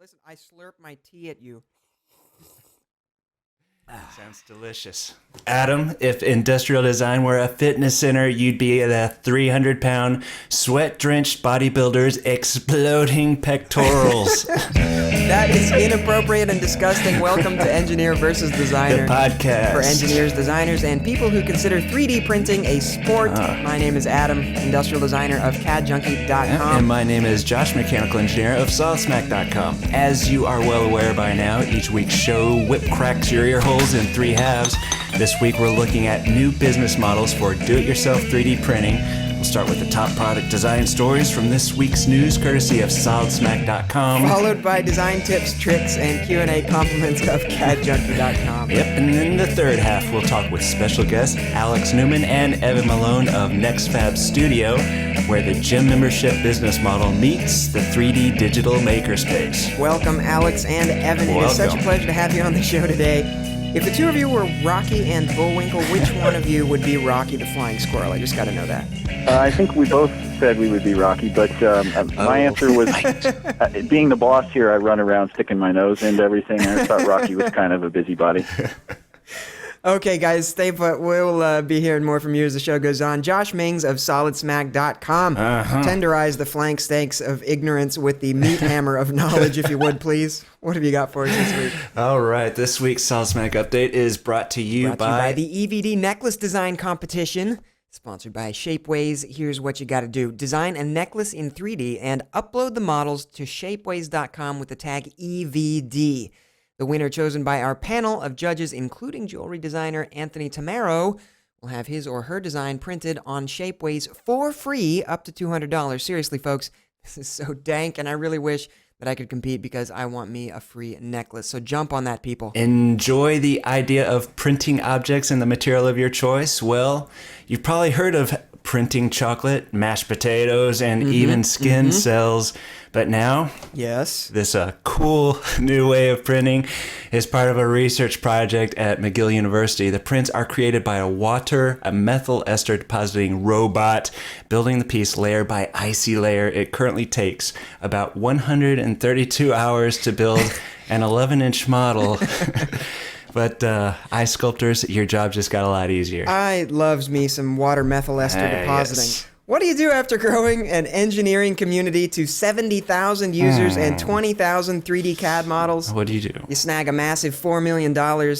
Listen, I slurp my tea at you. Sounds delicious. Adam, if industrial design were a fitness center, you'd be the 300-pound, sweat-drenched bodybuilders exploding pectorals. That is inappropriate and disgusting. Welcome to Engineer versus Designer. The podcast. For engineers, designers, and people who consider 3D printing a sport. My name is Adam, industrial designer of CADjunkie.com. And my name is Josh, mechanical engineer of SolidSmack.com. As you are well aware by now, each week's show whip cracks your ear holes in three halves. This week we're looking at new business models for do-it-yourself 3D printing. We'll start with the top product design stories from this week's news, courtesy of SolidSmack.com. Followed by design tips, tricks, and Q&A compliments of CADjunkie.com. Yep, and in the third half we'll talk with special guests Alex Newman and Evan Malone of NextFAB Studio, where the gym membership business model meets the 3D digital makerspace. Welcome, Alex and Evan. It is such a pleasure to have you on the show today. If the two of you were Rocky and Bullwinkle, which one of you would be Rocky the Flying Squirrel? I just got to know that. I think we both said we would be Rocky, but my answer was, being the boss here, I run around sticking my nose into everything, and I thought Rocky was kind of a busybody. Okay, guys, stay put. We'll be hearing more from you as the show goes on. Josh Mings of SolidSmack.com. Tenderize the flank steaks of ignorance with the meat hammer of knowledge, if you would, please. What have you got for us this week? All right, this week's SolidSmack update is brought to you by the EvD necklace design competition. Sponsored by Shapeways. Here's what you got to do. Design a necklace in 3D and upload the models to shapeways.com with the tag EvD. The winner, chosen by our panel of judges, including jewelry designer Anthony Tamaro, will have his or her design printed on Shapeways for free up to $200. Seriously, folks, this is so dank, and I really wish that I could compete because I want me a free necklace. So jump on that, people. Enjoy the idea of printing objects in the material of your choice. Well, you've probably heard of printing chocolate, mashed potatoes, and even skin cells. But now, yes, this cool new way of printing is part of a research project at McGill University. The prints are created by a methyl ester depositing robot, building the piece layer by icy layer. It currently takes about 132 hours to build an 11-inch model. But ice sculptors, your job just got a lot easier. I loves me some water methyl ester depositing. Yes. What do you do after growing an engineering community to 70,000 users and 20,000 3D CAD models? What do you do? You snag a massive $4 million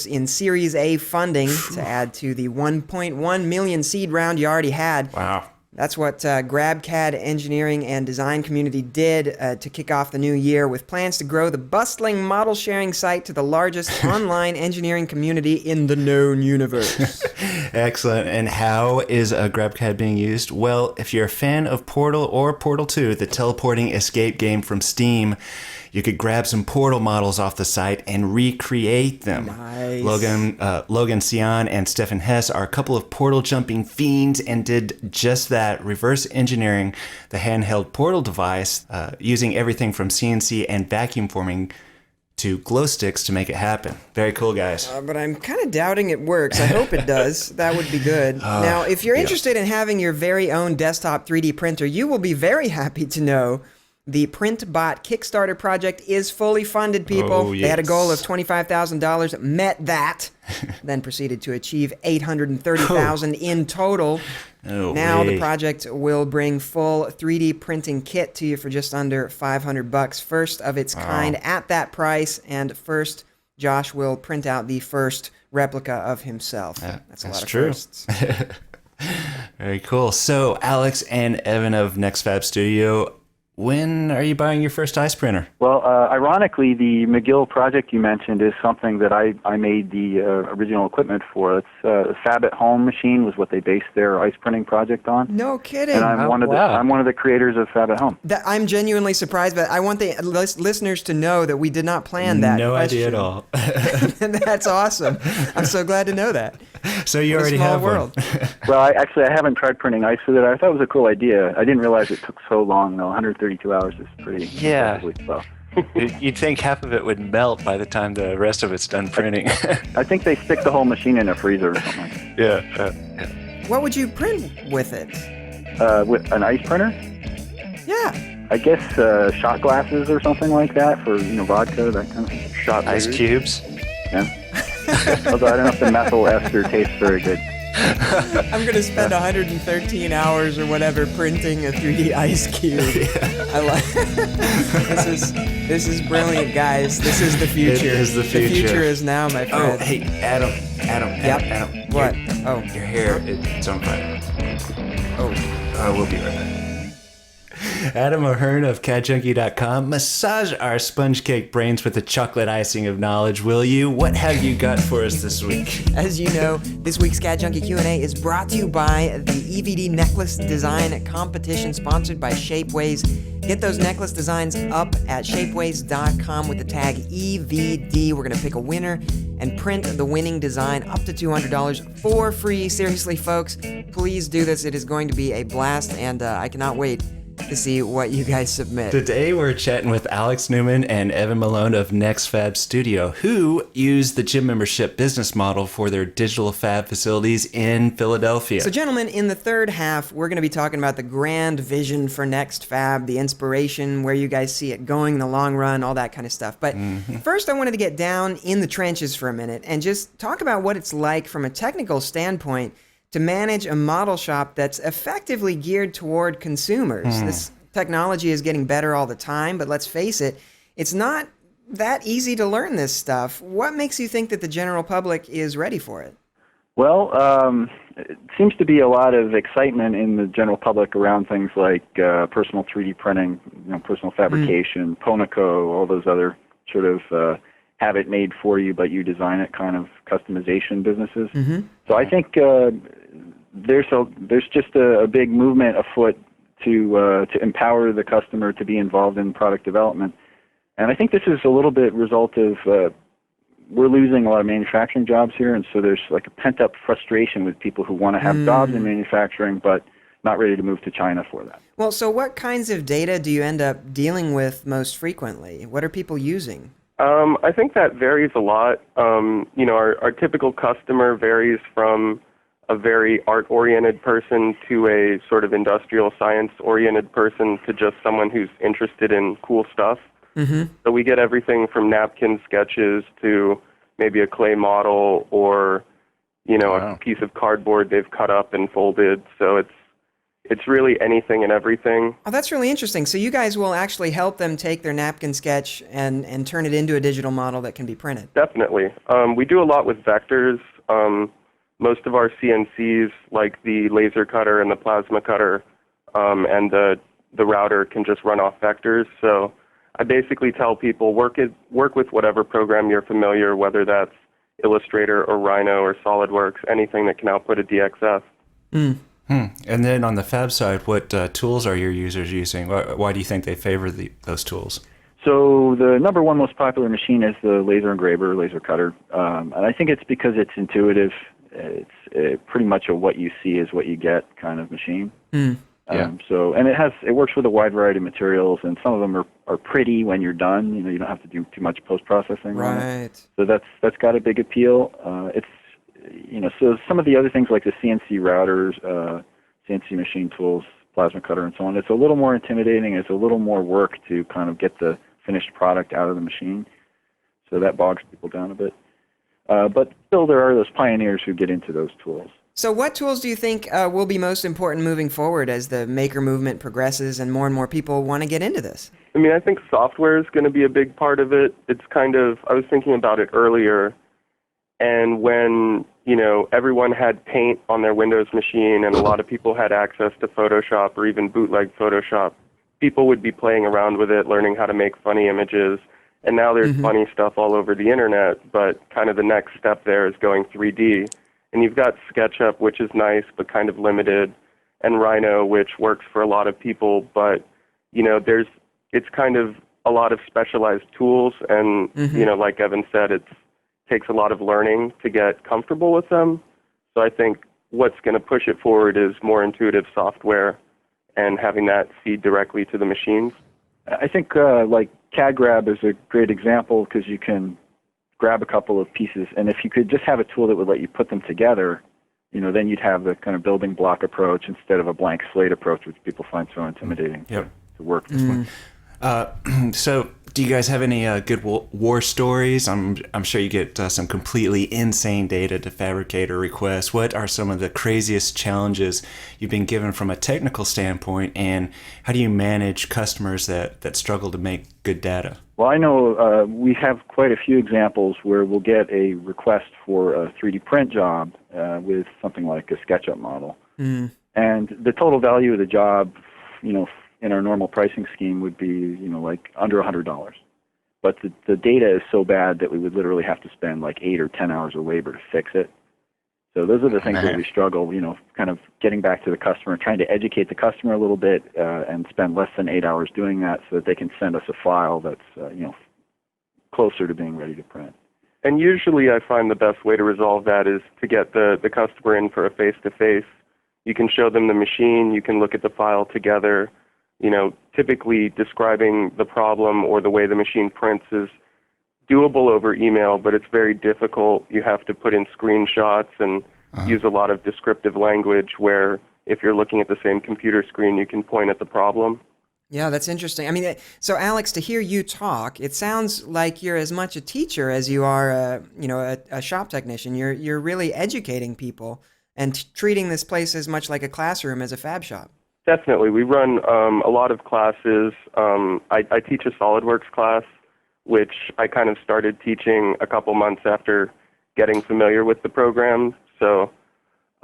in Series A funding to add to the $1.1 million seed round you already had. Wow. That's what GrabCAD engineering and design community did to kick off the new year, with plans to grow the bustling model sharing site to the largest online engineering community in the known universe. Excellent. And how is GrabCAD being used? Well, if you're a fan of Portal or Portal 2, the teleporting escape game from Steam, you could grab some Portal models off the site and recreate them. Nice. Logan Sion and Stefan Hess are a couple of Portal jumping fiends and did just that, reverse engineering the handheld Portal device using everything from CNC and vacuum forming to glow sticks to make it happen. Very cool, guys. But I'm kind of doubting it works. I hope it does. That would be good. Now, if you're interested in having your very own desktop 3D printer, you will be very happy to know the PrintBot Kickstarter project is fully funded, people. Oh, yes. They had a goal of $25,000, met that, then proceeded to achieve $830,000 in total. Now the project will bring full 3D printing kit to you for just under $500, first of its kind at that price, and first Josh will print out the first replica of himself. That's a lot of firsts. Very cool. So Alex and Evan of NextFAB Studio, when are you buying your first ice printer? Well, ironically, the McGill project you mentioned is something that I made the original equipment for. It's a Fab at Home machine was what they based their ice printing project on. No kidding. And I'm one of the creators of Fab at Home. I'm genuinely surprised, but I want the listeners to know that we did not plan that. No idea at all. That's awesome. I'm so glad to know that. So you already have world. Well, I haven't tried printing ice with it. I thought it was a cool idea. I didn't realize it took so long, though. 132 hours is pretty incredibly slow. You'd think half of it would melt by the time the rest of it's done printing. I think they stick the whole machine in a freezer or something like that. Yeah. What would you print with it? With an ice printer? Yeah. I guess shot glasses or something like that for vodka, that kind of Shot Ice food. cubes. yeah. Although I don't know if the methyl ester tastes very good. I'm going to spend 113 hours or whatever printing a 3D ice cube. I like This is brilliant, guys. This is the future. It is the future. The future is now, my Oh, friend. hey, Adam. Adam. What? Your hair, it's on fire. Oh. We'll be right back. Adam O'Hearn of CADjunkie.com. Massage our sponge cake brains with the chocolate icing of knowledge, will you? What have you got for us this week? As you know, this week's CAD Junkie Q&A is brought to you by the EvD necklace design competition sponsored by Shapeways. Get those necklace designs up at shapeways.com with the tag EvD. We're going to pick a winner and print the winning design up to $200 for free. Seriously, folks, please do this. It is going to be a blast, and I cannot wait to see what you guys submit. Today we're chatting with Alex Newman and Evan Malone of NextFAB Studio, who use the gym membership business model for their digital fab facilities in Philadelphia. So, gentlemen, in the third half, we're going to be talking about the grand vision for NextFAB, the inspiration, where you guys see it going in the long run, all that kind of stuff. But first, I wanted to get down in the trenches for a minute and just talk about what it's like from a technical standpoint to manage a model shop that's effectively geared toward consumers. This technology is getting better all the time, but let's face it, it's not that easy to learn this stuff. What makes you think that the general public is ready for it? Well, it seems to be a lot of excitement in the general public around things like personal 3D printing, personal fabrication, Ponaco, all those other sort of have it made for you, but you design it kind of customization businesses. So I think there's just a big movement afoot to empower the customer to be involved in product development, and I think this is a little bit result of we're losing a lot of manufacturing jobs here, and so there's like a pent-up frustration with people who want to have jobs in manufacturing but not ready to move to China for that. Well, so what kinds of data do you end up dealing with most frequently? What are people using? I think that varies a lot. Our typical customer varies from a very art-oriented person to a sort of industrial science-oriented person to just someone who's interested in cool stuff. So we get everything from napkin sketches to maybe a clay model or, a piece of cardboard they've cut up and folded. So it's really anything and everything. Oh, that's really interesting. So you guys will actually help them take their napkin sketch and turn it into a digital model that can be printed. Definitely. We do a lot with vectors. Most of our CNCs, like the laser cutter and the plasma cutter, and the router can just run off vectors. So I basically tell people work with whatever program you're familiar, whether that's Illustrator or Rhino or SolidWorks, anything that can output a DXF. And then on the fab side, what tools are your users using? Why do you think they favor those tools? So the number one most popular machine is the laser engraver, laser cutter, and I think it's because it's intuitive. It's pretty much a what you see is what you get kind of machine. And it works with a wide variety of materials, and some of them are pretty when you're done. You don't have to do too much post processing. Right. So that's got a big appeal. So some of the other things like the CNC routers, CNC machine tools, plasma cutter, and so on, it's a little more intimidating. It's a little more work to kind of get the finished product out of the machine. So that bogs people down a bit. But still, there are those pioneers who get into those tools. So what tools do you think will be most important moving forward as the maker movement progresses and more people want to get into this? I mean, I think software is going to be a big part of it. It's kind of, I was thinking about it earlier, and when, everyone had Paint on their Windows machine and a lot of people had access to Photoshop or even bootleg Photoshop, people would be playing around with it, learning how to make funny images. And now there's funny stuff all over the internet, but kind of the next step there is going 3D. And you've got SketchUp, which is nice but kind of limited, and Rhino, which works for a lot of people, but it's kind of a lot of specialized tools, and like Evan said, it takes a lot of learning to get comfortable with them. So I think what's going to push it forward is more intuitive software and having that feed directly to the machines. I think like CAD Grab is a great example because you can grab a couple of pieces, and if you could just have a tool that would let you put them together, then you'd have the kind of building block approach instead of a blank slate approach, which people find so intimidating. Yep. work. So, do you guys have any good war stories? I'm sure you get some completely insane data to fabricate or request. What are some of the craziest challenges you've been given from a technical standpoint, and how do you manage customers that struggle to make good data? Well, I know we have quite a few examples where we'll get a request for a 3D print job with something like a SketchUp model. And the total value of the job, in our normal pricing scheme would be, like under $100. But the data is so bad that we would literally have to spend like 8 or 10 hours of labor to fix it. So those are the things that we struggle, kind of getting back to the customer, trying to educate the customer a little bit and spend less than 8 hours doing that so that they can send us a file that's, closer to being ready to print. And usually I find the best way to resolve that is to get the customer in for a face-to-face. You can show them the machine, you can look at the file together. Typically describing the problem or the way the machine prints is doable over email, but it's very difficult. You have to put in screenshots and use a lot of descriptive language where if you're looking at the same computer screen, you can point at the problem. Yeah, that's interesting. I mean, so Alex, to hear you talk, it sounds like you're as much a teacher as you are, a shop technician. You're really educating people and treating this place as much like a classroom as a fab shop. Definitely. We run a lot of classes. I teach a SolidWorks class, which I kind of started teaching a couple months after getting familiar with the program. So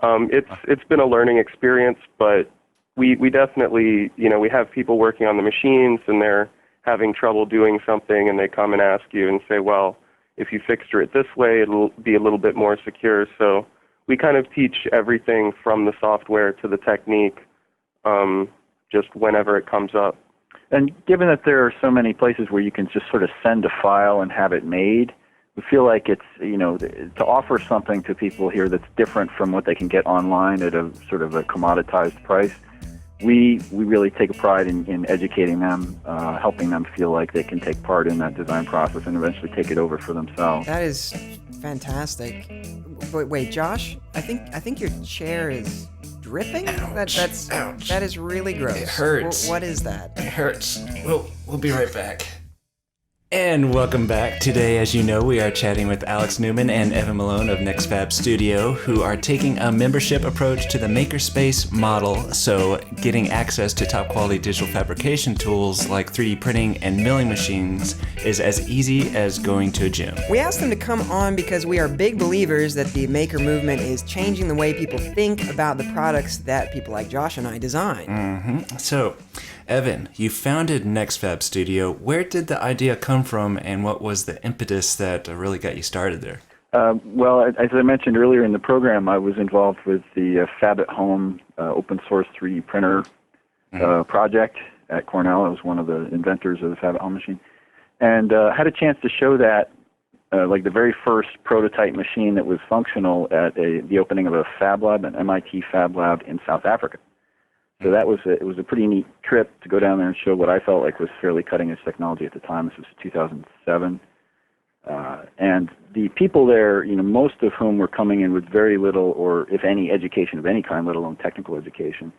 it's been a learning experience, but we definitely, we have people working on the machines and they're having trouble doing something and they come and ask you and say, well, if you fixture it this way, it'll be a little bit more secure. So we kind of teach everything from the software to the technique, just whenever it comes up. And given that there are so many places where you can just sort of send a file and have it made, we feel like it's, to offer something to people here that's different from what they can get online at a sort of a commoditized price. We really take a pride in educating them, helping them feel like they can take part in that design process and eventually take it over for themselves. That is fantastic. Wait, Josh, I think your chair is dripping. Ouch. That is really gross. It hurts. What is that? It hurts. We'll be right back. And welcome back. Today, as you know, we are chatting with Alex Newman and Evan Malone of NextFAB Studio, who are taking a membership approach to the makerspace model, so getting access to top quality digital fabrication tools like 3D printing and milling machines is as easy as going to a gym. We asked them to come on because we are big believers that the maker movement is changing the way people think about the products that people like Josh and I design. So, Evan, you founded NextFAB Studio. Where did the idea come from, and what was the impetus that really got you started there? Well, as I mentioned earlier in the program, I was involved with the Fab at Home open source 3D printer project at Cornell. I was one of the inventors of the Fab at Home machine, and had a chance to show that, like the very first prototype machine that was functional at the opening of a Fab Lab, an MIT Fab Lab in South Africa. So it was a pretty neat trip to go down there and show what I felt like was fairly cutting-edge technology at the time. This was 2007. And the people there, most of whom were coming in with very little or, if any, education of any kind, let alone technical education.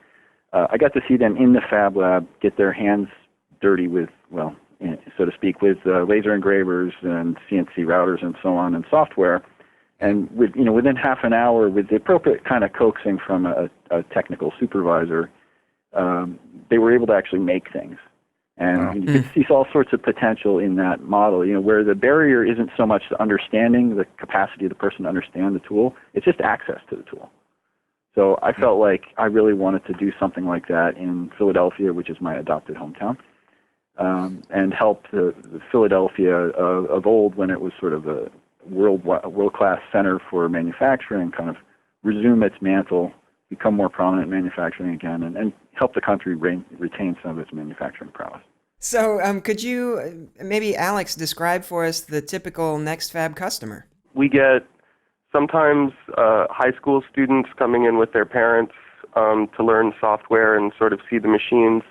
I got to see them in the Fab Lab get their hands dirty with, well, so to speak, with laser engravers and CNC routers and so on and software. And within half an hour, with the appropriate kind of coaxing from a technical supervisor, they were able to actually make things. And you could see all sorts of potential in that model, where the barrier isn't so much the understanding, the capacity of the person to understand the tool, it's just access to the tool. So I felt like I really wanted to do something like that in Philadelphia, which is my adopted hometown, and help the Philadelphia of old, when it was sort of a world-class center for manufacturing, kind of resume its mantle, become more prominent in manufacturing again, and help the country retain some of its manufacturing prowess. So could you, maybe Alex, describe for us the typical NextFAB customer? We get sometimes high school students coming in with their parents to learn software and sort of see the machines,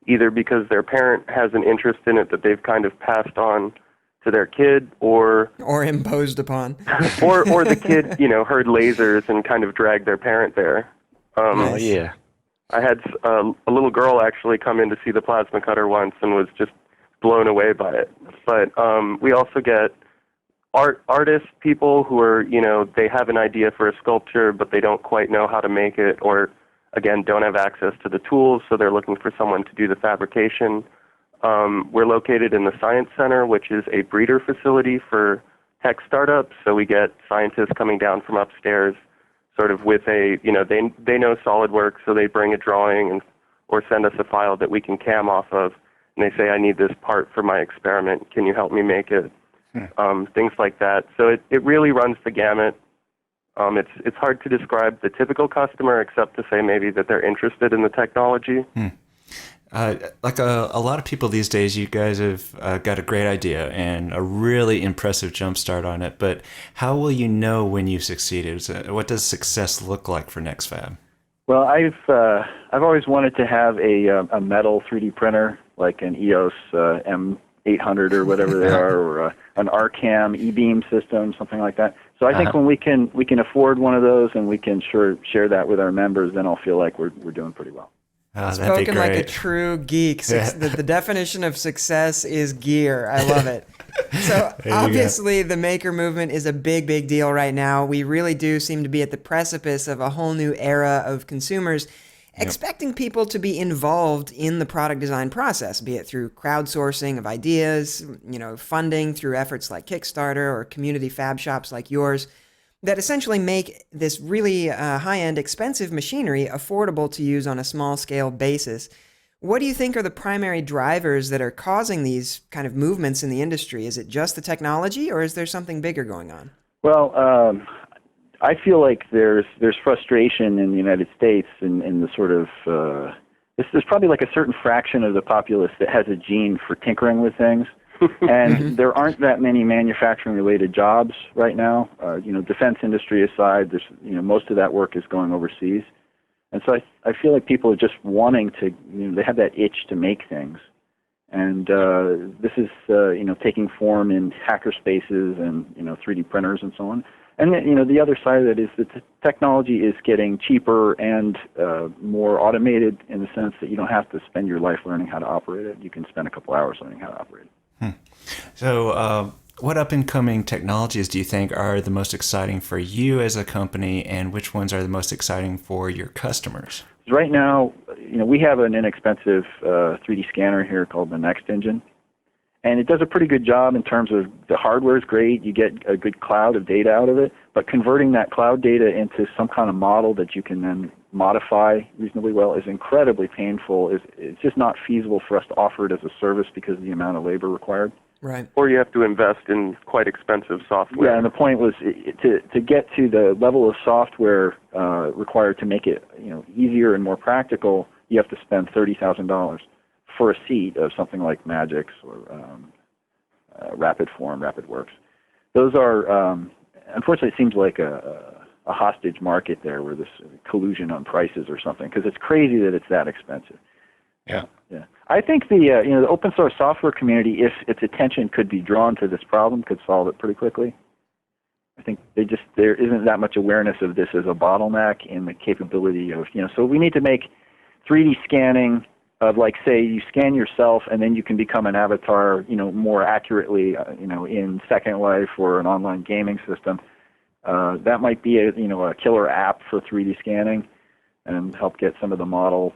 either because their parent has an interest in it that they've kind of passed on to their kid, or imposed upon, or the kid, heard lasers and kind of dragged their parent there. Oh yeah. I had a little girl actually come in to see the plasma cutter once and was just blown away by it. But we also get artists, people who are, they have an idea for a sculpture, but they don't quite know how to make it, or, again, don't have access to the tools, so they're looking for someone to do the fabrication. We're located in the Science Center, which is a breeder facility for tech startups, so we get scientists coming down from upstairs sort of with they know SolidWorks, so they bring a drawing or send us a file that we can cam off of, and they say, I need this part for my experiment. Can you help me make it? Things like that. So it really runs the gamut. It's hard to describe the typical customer except to say maybe that they're interested in the technology. Like a lot of people these days, you guys have got a great idea and a really impressive jump start on it, but how will you know when you've succeeded? What does success look like for NextFAB? Well, I've always wanted to have a metal 3D printer, like an EOS M800 or whatever they are, or an RCAM e-beam system, something like that. So I think when we can afford one of those and we can share that with our members, then I'll feel like we're doing pretty well. Spoken like a true geek. The definition of success is gear. I love it. So obviously the maker movement is a big, big deal right now. We really do seem to be at the precipice of a whole new era of consumers expecting people to be involved in the product design process, be it through crowdsourcing of ideas, funding through efforts like Kickstarter or community fab shops like yours, that essentially make this really high-end, expensive machinery affordable to use on a small-scale basis. What do you think are the primary drivers that are causing these kind of movements in the industry? Is it just the technology, or is there something bigger going on? Well, I feel like there's frustration in the United States in the sort of there's probably like a certain fraction of the populace that has a gene for tinkering with things. And there aren't that many manufacturing-related jobs right now. Defense industry aside, there's most of that work is going overseas, and so I feel like people are just wanting to. They have that itch to make things, and this is taking form in hacker spaces and 3D printers and so on. And the other side of it is that the technology is getting cheaper and more automated in the sense that you don't have to spend your life learning how to operate it. You can spend a couple hours learning how to operate it. So what up-and-coming technologies do you think are the most exciting for you as a company, and which ones are the most exciting for your customers? Right now, we have an inexpensive 3D scanner here called the Next Engine, and it does a pretty good job in terms of the hardware is great. You get a good cloud of data out of it, but converting that cloud data into some kind of model that you can then modify reasonably well is incredibly painful. It's just not feasible for us to offer it as a service because of the amount of labor required. Right. Or you have to invest in quite expensive software. Yeah, and the point was to get to the level of software required to make it easier and more practical, you have to spend $30,000 for a seat of something like Magix or RapidWorks. Those are, unfortunately, it seems like a hostage market there where this collusion on prices or something, because it's crazy that it's that expensive. Yeah. I think the open source software community, if its attention could be drawn to this problem, could solve it pretty quickly. I think there isn't that much awareness of this as a bottleneck in the capability of So we need to make 3D scanning of, like, say you scan yourself and then you can become an avatar more accurately in Second Life or an online gaming system. That might be a killer app for 3D scanning and help get some of the model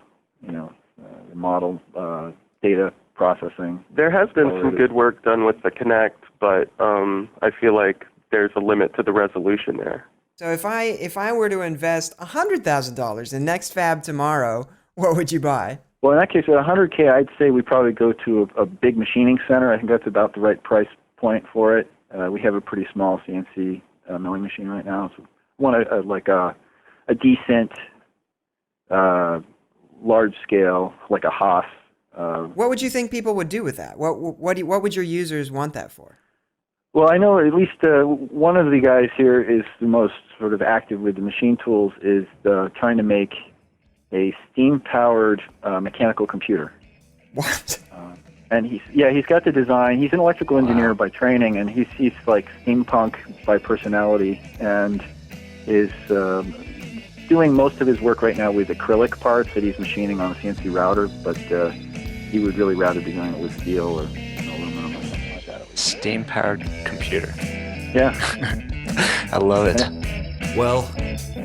data processing. There has been some good work done with the Kinect, but I feel like there's a limit to the resolution there. So if I were to invest $100,000 in NextFAB tomorrow, what would you buy? Well, in that case, at $100K, I'd say we probably go to a big machining center. I think that's about the right price point for it. We have a pretty small CNC milling machine right now. So we want a decent, large scale, like a Haas. What would you think people would do with that? What would your users want that for? Well, I know at least one of the guys here is the most sort of active with the machine tools, is trying to make a steam-powered mechanical computer. What? And he's got the design. He's an electrical engineer by training, and he's like steampunk by personality, and is doing most of his work right now with acrylic parts that he's machining on a CNC router, but he would really rather be doing it with steel or aluminum or something like that. Steam-powered computer. Yeah. I love it. Well,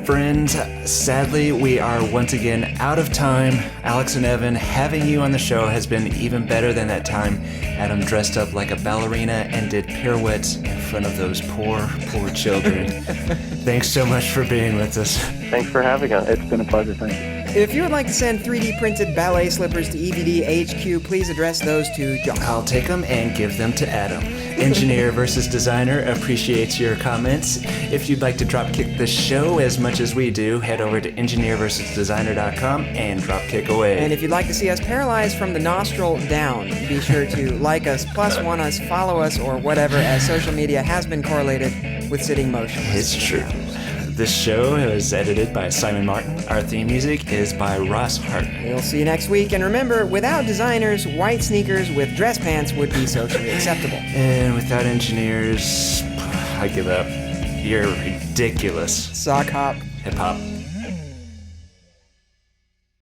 friends, sadly, we are once again out of time. Alex and Evan, having you on the show has been even better than that time Adam dressed up like a ballerina and did pirouettes in front of those poor, poor children. Thanks so much for being with us. Thanks for having us. It's been a pleasure. Thank you. If you would like to send 3D printed ballet slippers to EvD HQ, please address those to John. I'll take them and give them to Adam. Engineer versus Designer appreciates your comments. If you'd like to dropkick the show as much as we do, head over to engineerversusdesigner.com and dropkick away. And if you'd like to see us paralyzed from the nostril down, be sure to like us, +1 us, follow us, or whatever, as social media has been correlated with sitting motionless. It's true. This show is edited by Simon Martin. Our theme music is by Ross Hartman. We'll see you next week, and remember, without designers, white sneakers with dress pants would be socially acceptable. And without engineers, I give up. You're ridiculous. Sock hop. Hip hop.